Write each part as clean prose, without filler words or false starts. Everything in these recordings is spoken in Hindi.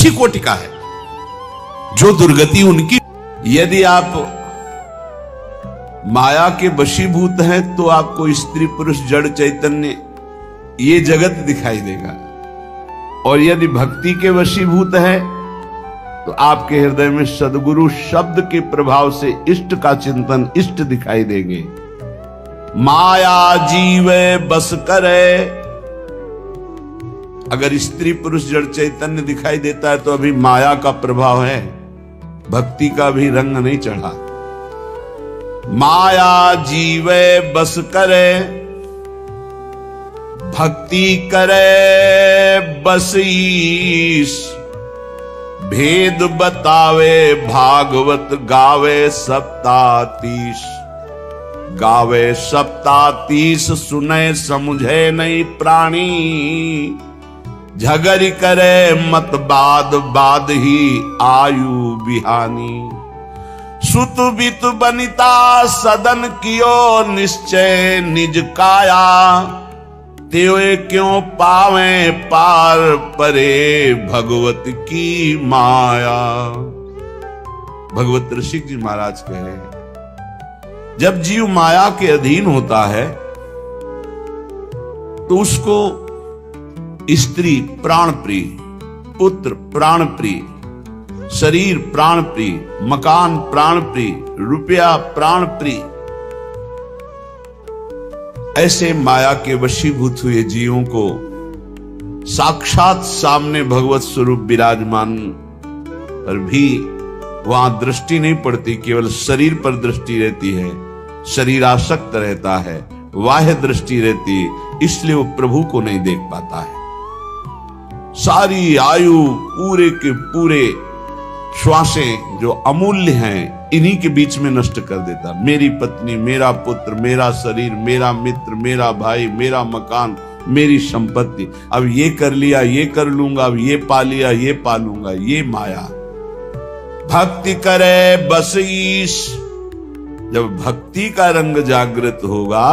अच्छी कोटि का है जो दुर्गति उनकी। यदि आप माया के वशीभूत हैं तो आपको स्त्री पुरुष जड़ चैतन्य ये जगत दिखाई देगा, और यदि भक्ति के वशीभूत है तो आपके हृदय में सद्गुरु शब्द के प्रभाव से इष्ट का चिंतन, इष्ट दिखाई देंगे। माया जीवे बस करे, अगर स्त्री पुरुष जड़ चैतन्य दिखाई देता है तो अभी माया का प्रभाव है, भक्ति का भी रंग नहीं चढ़ा। माया जीवे बस करे, भक्ति करे बस ईश। भेद बतावे भागवत गावे सप्तातीश। गावे सप्तातीश सुने समुझे नहीं प्राणी। झगड़ी करे मत बाद बाद ही आयु बिहानी। सुत बित बनिता सदन कियो निश्चय निज काया। त्यों क्यों पावे पार परे भगवत की माया। भगवत ऋषिक जी महाराज कह रहे हैं, जब जीव माया के अधीन होता है तो उसको स्त्री प्राण प्रिय, पुत्र प्राण प्रिय, शरीर प्राण प्रिय, मकान प्राण प्रिय, रुपया प्राण प्रिय, ऐसे माया के वशीभूत हुए जीवों को साक्षात सामने भगवत स्वरूप विराजमान पर भी वहां दृष्टि नहीं पड़ती, केवल शरीर पर दृष्टि रहती है, शरीर आसक्त रहता है, बाह्य दृष्टि रहती है, इसलिए वो प्रभु को नहीं देख पाता है। सारी आयु पूरे के पूरे श्वासें जो अमूल्य हैं इन्हीं के बीच में नष्ट कर देता। मेरी पत्नी, मेरा पुत्र, मेरा शरीर, मेरा मित्र, मेरा भाई, मेरा मकान, मेरी संपत्ति, अब ये कर लिया, ये कर लूंगा, अब ये पा लिया, ये पालूंगा, ये माया। भक्ति करे बस ईश। जब भक्ति का रंग जागृत होगा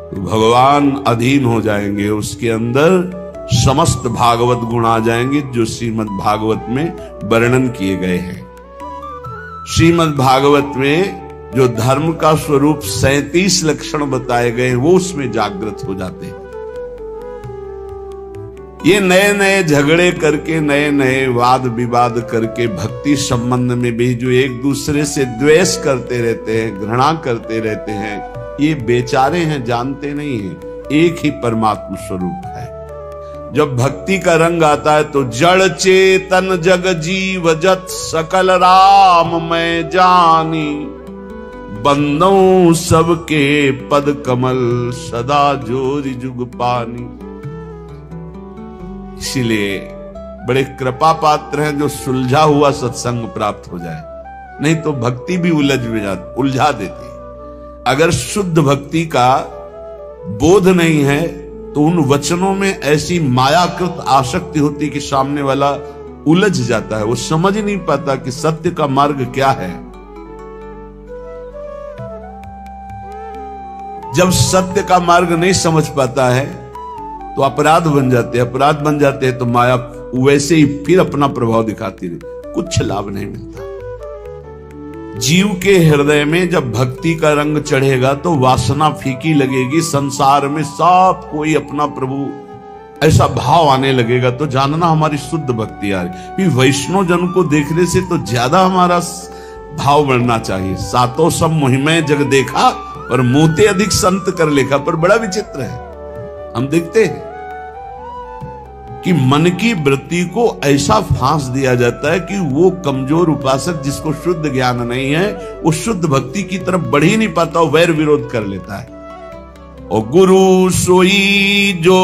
तो भगवान अधीन हो जाएंगे, उसके अंदर समस्त भागवत गुण आ जाएंगे जो श्रीमद् भागवत में वर्णन किए गए हैं। श्रीमद् भागवत में जो धर्म का स्वरूप 37 लक्षण बताए गए वो उसमें जागृत हो जाते हैं। ये नए नए झगड़े करके, नए नए वाद विवाद करके भक्ति संबंध में भी जो एक दूसरे से द्वेष करते रहते हैं, घृणा करते रहते हैं, ये बेचारे हैं, जानते नहीं हैं एक ही परमात्मा स्वरूप है। जब भक्ति का रंग आता है तो जड़ चेतन जग जीव जत सकल राम मैं जानी। बंदों सबके पद कमल सदा जोरि जुग पानी। इसीलिए बड़े कृपा पात्र हैं जो सुलझा हुआ सत्संग प्राप्त हो जाए, नहीं तो भक्ति भी उलझा देती है। अगर शुद्ध भक्ति का बोध नहीं है तो उन वचनों में ऐसी मायाकृत आसक्ति होती कि सामने वाला उलझ जाता है, वो समझ नहीं पाता कि सत्य का मार्ग क्या है। जब सत्य का मार्ग नहीं समझ पाता है तो अपराध बन जाते हैं, अपराध बन जाते हैं तो माया वैसे ही फिर अपना प्रभाव दिखाती रही, कुछ लाभ नहीं मिलता। जीव के हृदय में जब भक्ति का रंग चढ़ेगा तो वासना फीकी लगेगी, संसार में सब कोई अपना प्रभु ऐसा भाव आने लगेगा, तो जानना हमारी शुद्ध भक्ति आ रही। वैष्णव जन को देखने से तो ज्यादा हमारा भाव बढ़ना चाहिए। सातों सब मुहिमें जग देखा और मोते अधिक संत कर लेखा। पर बड़ा विचित्र है, हम देखते हैं कि मन की वृत्ति को ऐसा फांस दिया जाता है कि वो कमजोर उपासक जिसको शुद्ध ज्ञान नहीं है वो शुद्ध भक्ति की तरफ बढ़ ही नहीं पाता, वो वैर विरोध कर लेता है। और गुरु सोई जो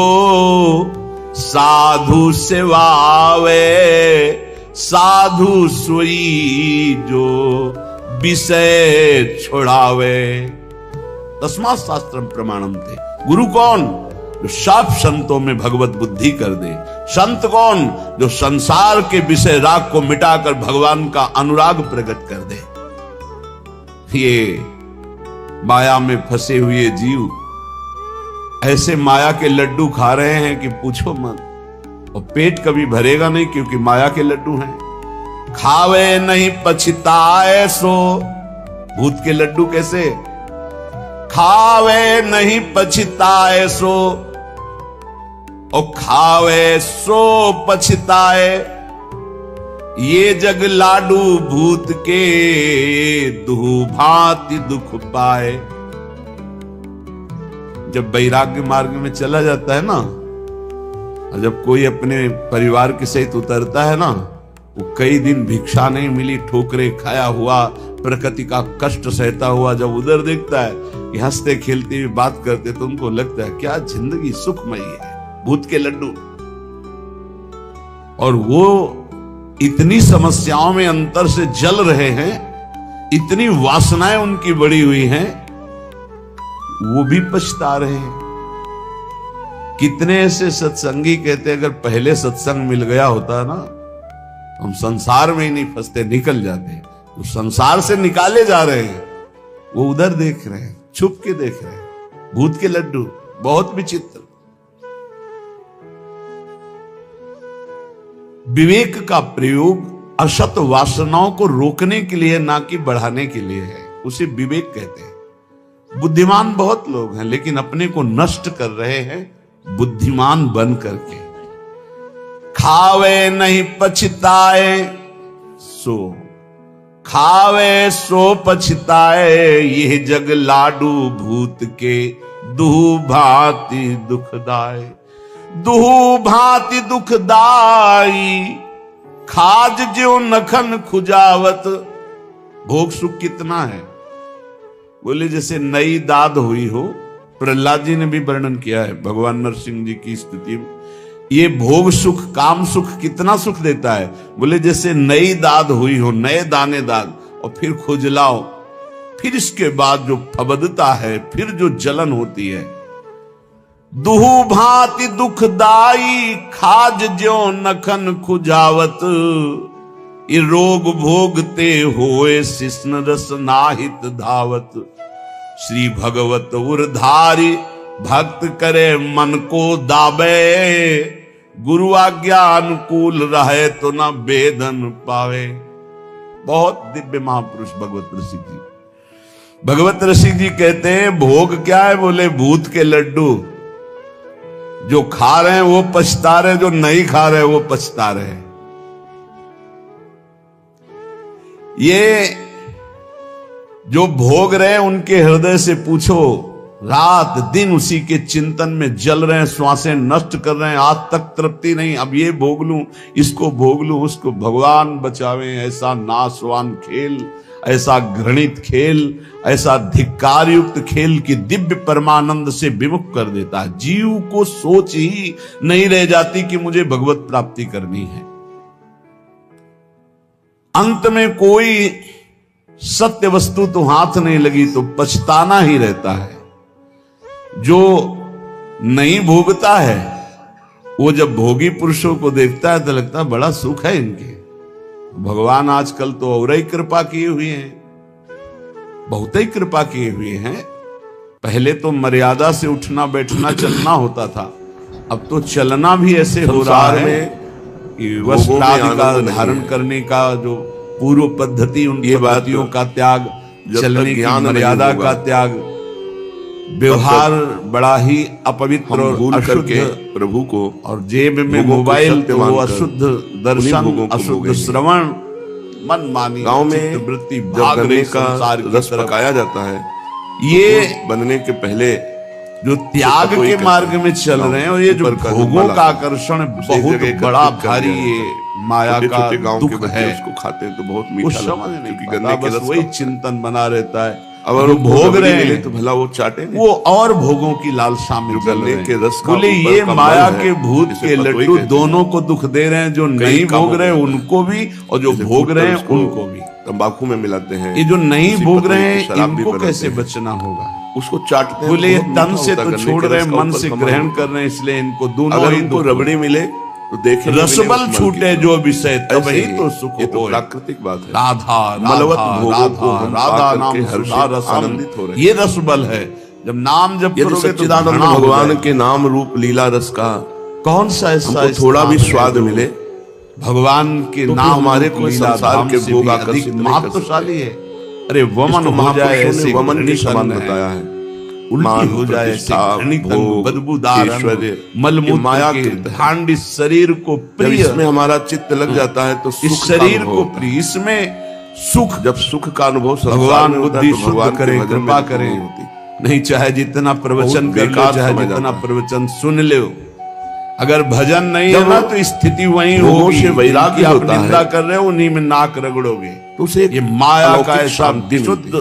साधु सेवावे, साधु सोई जो विषय छोड़ावे। तस्मात् शास्त्रम प्रमाणम थे। गुरु कौन? जो सब संतों में भगवत बुद्धि कर दे। संत कौन? जो संसार के विषय राग को मिटाकर भगवान का अनुराग प्रकट कर दे। ये माया में फंसे हुए जीव ऐसे माया के लड्डू खा रहे हैं कि पूछो मत। और पेट कभी भरेगा नहीं क्योंकि माया के लड्डू हैं। खावे नहीं पछताए सो, भूत के लड्डू कैसे? खावे नहीं पछताए सो, और खावे सो पछताए, ये जग लाडू भूत के दुहु भांति दुख पाए। जब वैराग्य मार्ग में चला जाता है ना, और जब कोई अपने परिवार के सहित उतरता है ना, वो कई दिन भिक्षा नहीं मिली, ठोकरे खाया हुआ, प्रकृति का कष्ट सहता हुआ जब उधर देखता है कि हंसते खेलते हुए बात करते, तो उनको लगता है क्या जिंदगी सुखमयी है, भूत के लड्डू। और वो इतनी समस्याओं में अंतर से जल रहे हैं, इतनी वासनाएं उनकी बढ़ी हुई हैं, वो भी पछता रहे हैं। कितने ऐसे सत्संगी कहते अगर पहले सत्संग मिल गया होता ना, हम संसार में ही नहीं फंसते, निकल जाते। तो संसार से निकाले जा रहे हैं, वो उधर देख रहे हैं, छुप के देख रहे हैं, भूत के लड्डू। बहुत विचित्र। विवेक का प्रयोग असत वासनाओं को रोकने के लिए, ना कि बढ़ाने के लिए है, उसे विवेक कहते हैं। बुद्धिमान बहुत लोग हैं, लेकिन अपने को नष्ट कर रहे हैं बुद्धिमान बन करके। खावे नहीं पछताए सो, खावे सो पछताए, ये जग लाडू भूत के दुहु भांति दुखदाय। दुहु भांति दुखदाई, खाज ज्यों नखन खुजावत। भोग सुख कितना है? बोले जैसे नई दाद हुई हो। प्रहलाद जी ने भी वर्णन किया है भगवान नरसिंह जी की स्तुति में। ये भोग सुख, काम सुख कितना सुख देता है? बोले जैसे नई दाद हुई हो, नए दाने दाद, और फिर खुजलाओ, फिर इसके बाद जो फबदता है, फिर जो जलन होती है। दुहु भांति दुखदाई, खाज ज्यों नखन खुजावत। ये रोग भोगते होए शिष्ण रस नाहित धावत। श्री भगवत उरधारी, भक्त करे मन को दाबे। गुरु आज्ञा अनुकूल रहे तो न वेदन पावे। बहुत दिव्य महापुरुष भगवत रसिक जी। भगवत रसिक जी कहते हैं भोग क्या है? बोले भूत के लड्डू। जो खा रहे हैं वो पछता रहे, जो नहीं खा रहे वो पछता रहे। ये जो भोग रहे हैं उनके हृदय से पूछो, रात दिन उसी के चिंतन में जल रहे हैं, श्वासें नष्ट कर रहे हैं, आज तक तृप्ति नहीं, अब ये भोग लूं, इसको भोग लूं, उसको। भगवान बचावे ऐसा नाशवान खेल, ऐसा घृणित खेल, ऐसा धिक्कार युक्त खेल कि दिव्य परमानंद से विमुख कर देता है। जीव को सोच ही नहीं रह जाती कि मुझे भगवत प्राप्ति करनी है। अंत में कोई सत्य वस्तु तो हाथ नहीं लगी तो पछताना ही रहता है। जो नहीं भोगता है वो जब भोगी पुरुषों को देखता है तो लगता है बड़ा सुख है इनके। भगवान आजकल तो और ही कृपा किए हुए हैं, बहुत ही कृपा किए हुए हैं। पहले तो मर्यादा से उठना बैठना चलना होता था, अब तो चलना भी ऐसे हो रहा है कि वस्त्र आदि का धारण करने का जो पूर्व पद्धति, उन पद्धतियों का त्याग, चलने की मर्यादा का त्याग, व्यवहार बड़ा ही अपवित्र और अशुद्ध प्रभु को, और जेब में मोबाइल तो वो अशुद्ध दर्शन, अशुद्ध श्रवण, मन मानी गांव में वृत्ति भाग रही का रस पकाया जाता है। ये बनने के पहले जो त्याग के मार्ग में चल रहे हैं, और ये जो भोगों का आकर्षण बहुत बड़ा भारी ये माया का दुख है। उसको खाते हैं तो बहुत मीठा समझ नहीं पता, बस वही चिंतन बना रहता है। अगर वो भोग रहे हैं तो भला वो चाटे नहीं, वो और भोगों की लालसा में चल रहे के रस हैं। बोले ये माया के भूत के लड्डू दोनों को दुख दे रहे हैं, जो नहीं भोग रहे हैं उनको भी, और जो भोग रहे हैं उनको भी। तंबाकू में मिलाते हैं। ये जो नहीं भोग रहे हैं इनको कैसे बचना होगा? उसको चाटते हैं। बोले तन से तो छोड़ रहे हैं, मन से ग्रहण कर रहे हैं, इसलिए इनको दोनों ही इनको रबड़ी मिले तो देखें, रसबल छूटे जो विषय तब ही तो सुख हो। प्राकृतिक बात है। राधा मलवत भोगों को राधा नाम आनंदित हो रहे, ये रसबल है। जब नाम जब सच्चिदानंद भगवान के नाम रूप लीला रस का कौन सा ऐसा हमको थोड़ा भी स्वाद मिले, भगवान के तो नाम हमारे को संसार के भोग आकर्षित नहीं कर सकते। महत्वशाली है। अरे वमन हो जाए ऐसे वमन के समान घृणित बताया है, उल्टी हो जाए ऐसे घृणित बदबूदार मलमूत्र माया के के भांड इस शरीर को जब प्रिय, इसमें हमारा चित्त लग जाता है तो इस सुख का शरीर अनुभव को होता है। प्रिय, इसमें सुख। जब सुख का अनुभव संसार भगवान में होता है बुद्धि तो भगवान शुद्ध के करे, भजन में कृपा दुख करे। नहीं होती। नहीं चाहे जितना प्रवचन कर लो, बेकार चाहे समझ जितना आता है। प्रवचन सुन लो, अगर भजन नहीं जब है ना तो स्थिति वही लोगों होगी। से वैराग्य जिनकी आप होता है, निंदा कर रहे हो उन्हीं में नाक रगड़ोगे। तो उसे ये माया अलौकिक का ऐसा शांति मिलती शुद्ध है।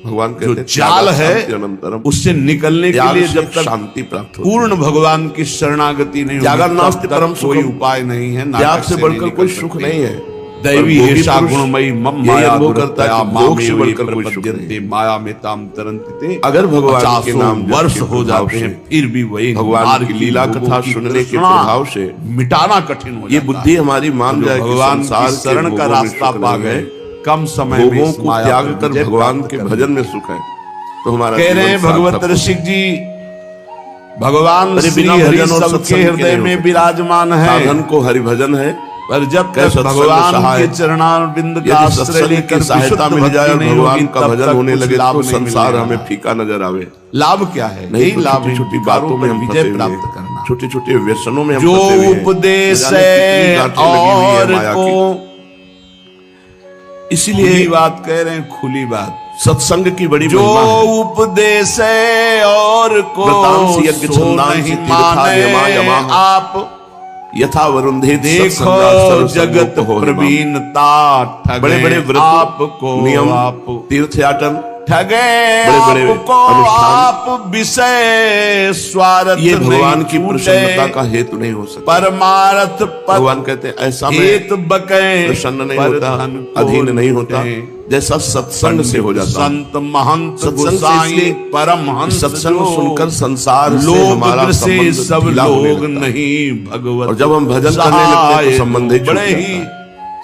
भगवान जो कहते हैं जाल त्याग है, शांति अनंतरम, उससे निकलने के त्याग लिए से जब तक शांति प्राप्त होती है। पूर्ण भगवान की शरणागति नहीं त्यागा होगी, नास्ति तब तक परम कोई सुखम। उपाय नहीं है। त्याग नाटक से नहीं बढ़कर निकल कोई सकते। सुख नहीं है। दैवी और एषा पुरुष गुणमयी मम यही माया अनुभव करता है कि दुरतया मोक्ष से मामेव ये बढ़कर कोई सुख प्रपद्यन्ते नहीं। माया में ताम तरन्ति। अगर भगवान के 50 नाम जप वर्ष के हो प्रभाव जाते हैं से, फिर भी वही भगवान मार्ग की लीला लोगों कथा की सुनने के तृष्णा प्रभाव से मिटाना कठिन हो ये जाता बुद्धि है। हमारी मान जो जाए कि भगवान संसार की के शरण का भोगों में रास्ता सुख पा नहीं गए, है, कम समय में भोगों इस को माया त्याग पर कर विजय भगवान प्राप्त के करना। भजन में सुख है, तो हमारा कह रहे हैं जीवन भगवत सार्थक ऋषि जी, भगवान अरे श्री बिना हरि भजन और सबके सत्संग के हृदय नहीं हो में सकता। विराजमान है। साधन को हरि भजन है, पर जब कह तक सत्संग भगवान सहाय। के चरणारविंद का यदि आश्रय सत्संग लेकर की सहायता विशुद्ध मिल जाए और भक्ति नहीं भगवान होगी, का तब भजन तक होने कुछ लगे लाभ तो नहीं संसार मिलेगा। हमें फीका नजर आवे। लाभ क्या है? नहीं यही तो लाभ छोटी है छोटी विकारों बातों में पर हम विजय फंसे प्राप्त हुए करना। हैं, छोटे छोटे व्यसनों में हम जो फंसे हुए हैं। उपदेश न जाने कितनी गांठें लगी हुई है और माया को, की। इसीलिए खुली बात कह रहे हैं, खुली बात। सत्संग की बड़ी जो महिमा है। उपदेश है और को व्रतांसि यज्ञ सो छंदांसि नहीं तीर्था यमा माने यमाः। आप। यथा वरुंधे देखो जगत प्रवीणता ठगे बड़े बड़े व्रत, आपको, नियम, आप तीर्थयाटन, ठगे बड़े-बड़े आपको, अनुष्ठान, आप विषय स्वार्थ ये भगवान की नहीं प्रसन्नता छूटे, का हेतु नहीं हो सकता। परमार्थ भगवान कहते हैं ऐसा मैं हेत बकै प्रसन्न नहीं पर होता, धन को अधीन नहीं होता, लूटे। जैसा सत्संग से हो जाता है। संत महंत सत्संग से गोसाई इसलिए परम हंस सत्संग जो सुनकर संसार से लोग हमारा से संबंध सब ढीला होने लोग लगता है। नहीं भगवत और जब हम भजन करने लगते हैं तो संबंध ही छूट बड़े जाता ही है।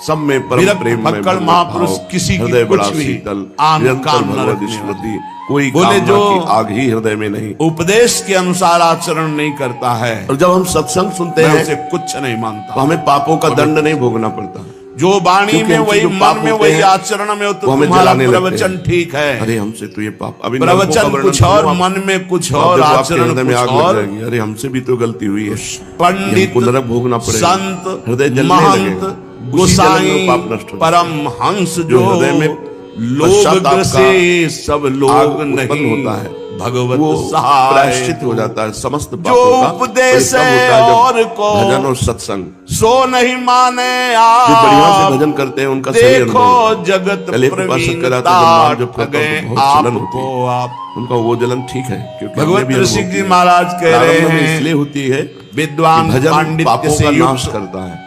सब में परम विरक्त प्रेम में फक्कड़ भगवत महापुरुष भाव, किसी की हृदय कुछ बड़ा भी शीतल, आन निरंतर कान न भगवत रखने स्मृति, कोई बोले कामना जो की आग ही हृदय में नहीं। उपदेश के अनुसार आचरण नहीं करता है, और जब हम सत्संग सुनते मैं हैं उसे कुछ नहीं मानता। तो हमें पापों का दंड नहीं भोगना पड़ता। जो वाणी क्योंकि में हमसे वही जो मन पाप में होते वही हैं, आचरण में हो तो वो हमें तुम्हारा जलाने लगते प्रवचन हैं। ठीक है। अरे हमसे तो ये पाप, अभी नरकों का प्रवचन वर्णन कुछ सुनो और, आप, मन में कुछ आप और, देखो आपके आचरण हृदय में कुछ आग लग और। जाएगी। अरे हमसे भी तो गलती हुई है, पंडित हमको नरक भोगना पड़ेगा, संत हृदय जलने महंत लगेगा, उसी गोसाई जलन में पाप नष्ट हो जाएगा। परम हंस जो जो हृदय में लोग पश्चाताप से सब आग लोग उत्पन्न नहीं होता है, भगवत वो सहाय। प्रायश्चित हो जाता है समस्त जो पापों का। उपदेश और ये तब होता है और जब को भजन और सत्संग, सो नहीं माने जो बढ़िया से आप। भजन करते हैं उनका सही अनुभव देखो होता है। जगत पहले कृपा शंकर प्रवीणता आते जब नाम जप करता ठगे तो बहुत जलन होती आपको है। आप। उनका वो जलन ठीक है, क्योंकि हमने भगवत भी ऋषि अनुभव जी किया। महाराज कह रहे प्रारंभ में हैं, इसलिए होती है विद्वान भजन पांडित्य पापों से का नाश युक्त करता है।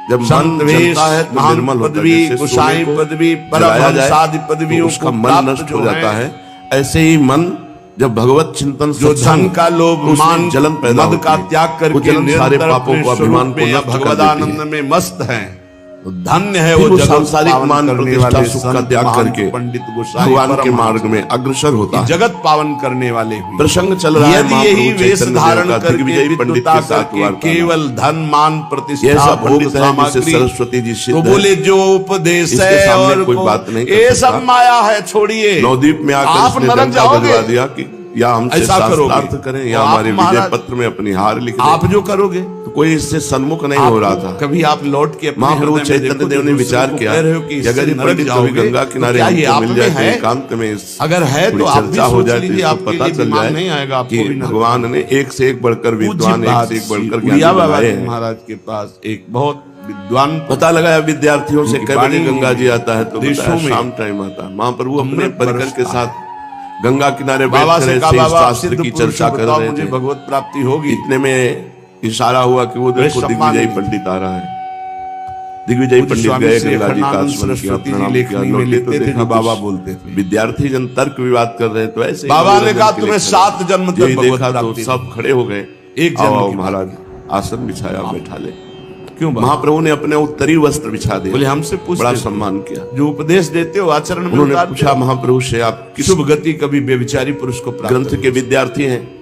जब मन संतवेश चलता है तो महान निर्मल होता है। पदवी, जैसे गोसाई सोने को पदवी, जलाया जाए परमहंसादि तो पदवियों उसका को मन प्राप्त नष्ट जो हो जाता है, है। ऐसे ही मन जब भगवत चिंतन जो धन सत्संग, का लोभ उसमें मान जलन पैदा मद का होती है। त्याग वो करके जलन सारे निरंतर पापों अपने को, अभिमान स्वरूप को में या नष्ट कर देती भगवदानंद है। में मस्त हैं। तो धन्य है फिर वो वो जगत सांसारिक पावन मान करने प्रतिष्ठा वाले सुख का संत, त्याग महान करके पंडित गोसाई भगवान के परमहंस। मार्ग में अग्रसर होता है। जगत पावन करने वाले हुए। प्रसंग चल रहा है यदि महाप्रभु यही वेश चैतन्य धारण देव का करके दिग्विजय पंडित विद्वता के साथ करके वार्तालाप। केवल धन मान ये प्रतिष्ठा ऐसा भोग पंडित है जिसे सामग्री, सरस्वती जी सिद्ध तो है। बोले जो उपदेश इसके है सामने और कोई को, बात नहीं कर ये सकता। सब माया है, छोड़िए। नवद्वीप में आकर आप इसने नरक डंका जाओगे। बजवा दिया कि या हमसे ऐसा शास्त्रार्थ करोगे। करें या तो आप हमारे विजय महाराज- पत्र में अपनी हार लिख दें। आप जो करोगे तो कोई इससे सन्मुख नहीं हो रहा था। कभी आप लौट के अपने महाप्रभु हृदय में चैतन्य देखो देव तो ने दूसरे विचार को किया, कह रहे हो कि इससे अगर ये नरक पंडित कभी जाओगे, गंगा तो किनारे क्या ये हमको आप मिल में जाए तो है? एकांत में इस अगर है थोड़ी तो आप भी चर्चा हो सोच जाए तो लीजिए, इसको आपके पता लिए चल दिमाग जाए नहीं आएगा, आपको कि भी नरक भगवान ने एक से एक बढ़कर विद्वान, एक से एक बढ़कर उड़िया ज्ञानी बाबा बनाए जी हैं। महाराज के पास एक बहुत विद्वान पता लगाया विद्यार्थियों से उनकी कई बजे वाणी गंगा जी आता है तो देशों बताया में शाम टाइम आता है। महाप्रभु अपने अमृत परिकर के बरसता साथ गंगा किनारे बैठ बाबा कर से कहा, ऐसे ही बाबा शास्त्र सिद्ध की पुरुष चर्चा कर बताओ, रहे मुझे थे। भगवत प्राप्ति होगी। इतने में इशारा हुआ कि वो देखो सम्मान दिग्विजय मिली। पंडित आ रहा है। दिग्विजय पूज्य पंडित स्वामी गए श्री गंगा जी का अखंडानंद आचमन किया, सरस्वती जी प्रणाम किया, लेखनी में लौटे तो लिखते थे देखा जो बाबा कुछ बोलते थे। विद्यार्थी जन तर्क विवाद कर रहे हैं तो ऐसे ही बाबा ने मनोरंजन कहा के लिए तुम्हें खड़े। 7 जन्म तक यही भगवत देखा तो प्राप्ति सब खड़े हो गए। एक जन्म आओ की महाराज आसन बिछाया, बैठा ले। क्यों बाबा? महाप्रभु ने अपने उत्तरी वस्त्र बिछा दिया, बोले हमसे पूछते बड़ा थे। सम्मान किया। जो उपदेश देते हो आचरण में उन्होंने उतारते पूछा हो? महाप्रभु से आप किस शुभ गति कभी व्यभिचारी पुरुष को प्राप्त ग्रंथ के विद्यार्थी हैं?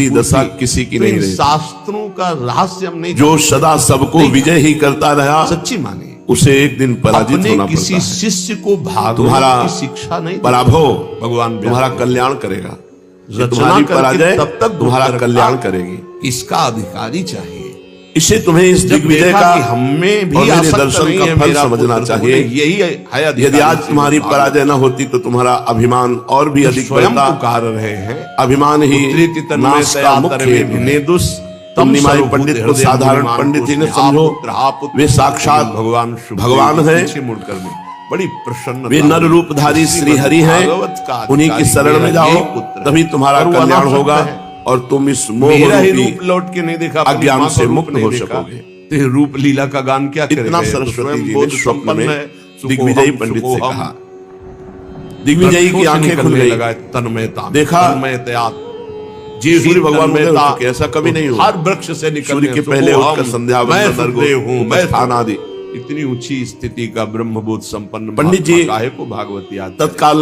ऐसी दशा किसी की तो नहीं इन रही। शास्त्रों का रहस्य हम नहीं जो सदा सबको विजय ही करता रहा, सच्ची माने उसे एक दिन पराजित अपने होना किसी पड़ता है। शिष्य को भागवत तुम्हारा की शिक्षा नहीं देते। पराभव भगवान तुम्हारा व्यास कल्याण करेगा, रचना तुम्हारी करके पराजय तब तक तुम्हारा दुख कल्याण करता, करेगी। इसका अधिकारी चाहिए। इसे तुम्हें इस जब दिग्विजय देखा का कि हमें भी और मेरे आसक्त दर्शन नहीं का है, फल मेरा समझना पुत्र चाहिए। यही है अधिकारी यदि आज से तुम्हारी भागवत पराजय न होती तो तुम्हारा अभिमान और भी अधिक स्वयं बढ़ता। पुकार रहे हैं, अभिमान ही नाश का मुख्य हेतु है। तुम निमाई पंडित को साधारण पंडित ही न समझो, वे साक्षात भगवान हैं। मुड़कर में बड़ी प्रसन्न, वे नर रूपधारी श्री हरि हैं। उन्हीं की शरण में जाओ, तभी तुम्हारा कल्याण होगा और तुम इस मोह मेरा ही रूपी रूप लौट के नहीं देखा, अपनी अज्ञान माँ से का रूप मुक्त नहीं हो देखा, सकोगे। तो ये रूप लीला का गान क्या करेगा? इतना ये तो सरस्वती स्वयं जी ने बोध स्वप्न संपन्न में है। दिग्विजयी पंडित से कहा। दिग्विजयी की आंखें खुल गई, तन्मयता देखा तन्मयता जी सूर्य भगवान उदय हो चुके, ऐसा कभी नहीं हुआ। हर वृक्ष से निकल सूर्य के पहले उठकर संध्या वंदन हूँ, मैं स्थान आदि इतनी ऊंची स्थिति का ब्रह्मबोध संपन्न पंडित जी काहे को भागवत याद तत्काल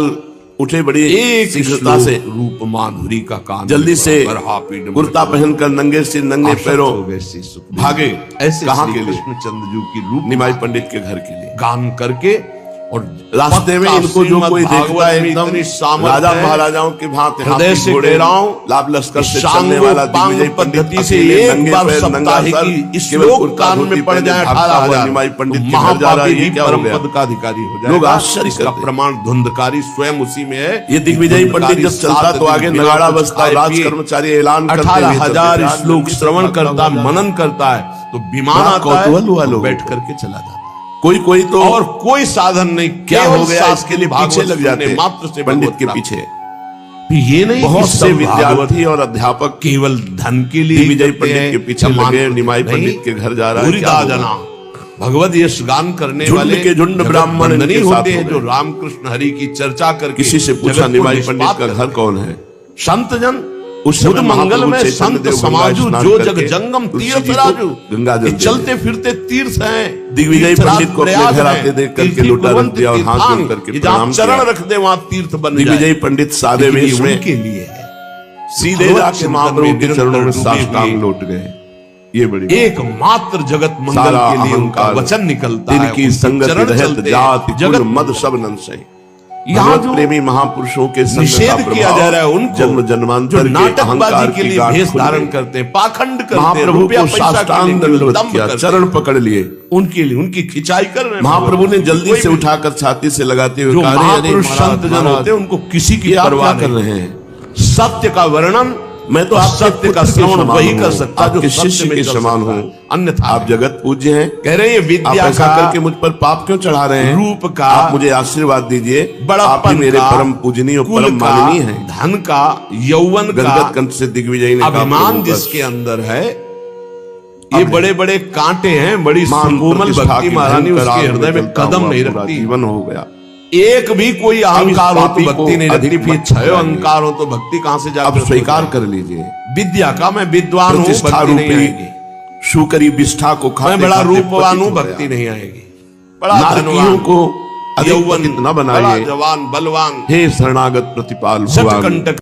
उठे, बड़ी एक शीघ्रता से रूप माधुरी का कान जल्दी से कुर्ता पहनकर नंगे सिर नंगे पैरों भागे। ऐसे कहाँ के लिए? कृष्णचंद्र जी की रूप निमाई पंडित के घर के लिए। गान करके और रास्ते में इनको जो कोई देखता है एकदम राजा महाराजाओं के भांति हृदय से घोड़े राव लाभ लश्कर से चलने वाला दिग्विजय पंडित पद्धति से अकेले एक नंगे बार पैर, सप्ताह नंगा सर, की केवल श्लोक कुर्ता कान में धोती पड़ पहने जाए भागता हुआ 18,000 निमाई पंडित के घर जा रहा है। महापापी ये भी क्या हो परम गया? पद का अधिकारी हो जाएगा। लोग आश्चर्य इसका करते हैं। प्रमाण धुंधकारी स्वयं उसी में है। ये दिग्विजयी पंडित जब चलता तो आगे नगाड़ा बजता, राज कर्मचारी ऐलान करते हुए 18,000 चलते। श्लोक श्रवण करता, मनन करता है, तो विमान बड़ा आता कौतूहल हुआ है, लोगों बैठ को। करके चला जाता है। कोई तो और कोई साधन नहीं, क्या केवल हो गया साथ इसके लिए पीछे लग जाते सुनने मात्र से पंडित भगवत के प्राप्त। पीछे। ये नहीं बहुत कि से सब विद्यार्थी और अध्यापक केवल धन के लिए दिग्विजय करते पंडित हैं, के पीछे या मान लगे, करते निमाई नहीं। पंडित के घर जा रहा है। पूरी क्या होगा? जना भगवत यश गान करने झुंड वाले के झुंड ब्राह्मण नहीं इनके साथ होते हैं, हो जो गए। रामकृष्ण हरि की चर्चा करके किसी से पूछा जगत को निमाई निष्पाप पंडित का करते घर हैं। कौन है? संत जन उस बुध समय मंगल महाप्रभु में चैतन्य संत देव समाजु गंगा जो स्नान जग करके जंगम तुलसी तीर्थ जी को राजू गंगा जल ये दे चलते फिरते तीर्थ हैं। दिग्विजय तीर्थराज पंडित को अपने प्रयाग घर हैं। आते देख करके तीर्थी लोटा रख कुलवंत दिया और हाथ तीर्थान, जोड़ करके ये जहाँ प्रणाम चरण किया। रख दे वहां तीर्थ बन दिग्विजय जाए। पंडित सादे लेकिन वेश ये में उनके लिए है। सीधे भगवत जाके चिंतन महाप्रभु में के चरणों में निरंतर साष्टांग डूबे लौट गए। ये बड़ी एकमात्र जगत मंगल सारा के लिए उनका अहंकार वचन निकलता है। तिनकी उनके संगति चरण रहत चलते हैं। जाति कुल जगत मद सब नंसै। यहाँ भगवत जो प्रेमी महापुरुषों के संग का निषेध किया प्रभाव जा रहा है उनको, जन्म जन्मांतर जो के नाटकबाजी अहंकार के की लिए गांठ भेष खुल धारण गई। करते हैं, पाखंड करते हैं, महाप्रभु रुपया को पैसा के साष्टांग लिए दंडवत दंभ किया, करते चरण पकड़ लिए। उनके लिए उनकी खिंचाई कर रहे हैं। महाप्रभु ने जल्दी से उठाकर छाती से लगाते हुए जो कहा, "अरे, अरे, महापुरुष महाराज, संत जन महाराज, होते हैं उनको किसी की ये आप परवाह क्या कर नहीं। रहे हैं? सत्य का वर्णन मैं तो आपके सत्य का पुत्र के श्रवण समान वही हूं, कर सकता है जो आपके सत्य शिष्य में के चल समान सकता हूं। है। अन्यथा आप जगत पूज्य हैं। कह रहे हैं ये आप विद्या ऐसा का करके मुझ पर पाप क्यों चढ़ा रहे हैं? रूप का आप मुझे आशीर्वाद दीजिए। आप ही बड़प्पन मेरे का, परम पूजनीय और कुल परम का, माननीय हैं। धन का, यौवन का, गदगद कंठ से दिग्विजयी ने कहा, अभिमान प्रभु, जिसके बस। अंदर है, ये बड़े बड़े कांटे हैं, बड़ी मान कोमल प्रतिष्ठा भक्ति की महारानी भयंकर उसके आग हृदय में जलता कदम हुआ नहीं पूरा रखती। जीवन हो गया। एक भी कोई अहंकार हो तो पापी को भक्ति नहीं रखती, अधिक फिर मत छह कराइए। अहंकार हो तो भक्ति कहां से अब जाकर स्वीकार कर लीजिए, विद्या का मैं विद्वान हूँ, प्रतिष्ठा भक्ति नहीं रूपी आएगी। शुकरी विष्ठा को खाते मैं बड़ा खाते रूपवान पतित हूँ, हो भक्ति गया। नहीं आएगी। बड़ा नारकियों धनवान, को अधिक यौवन, पतित न बड़ा बनाइए। जवान, बलवान, हे शरणागत प्रतिपाल जट भगवान। कंटक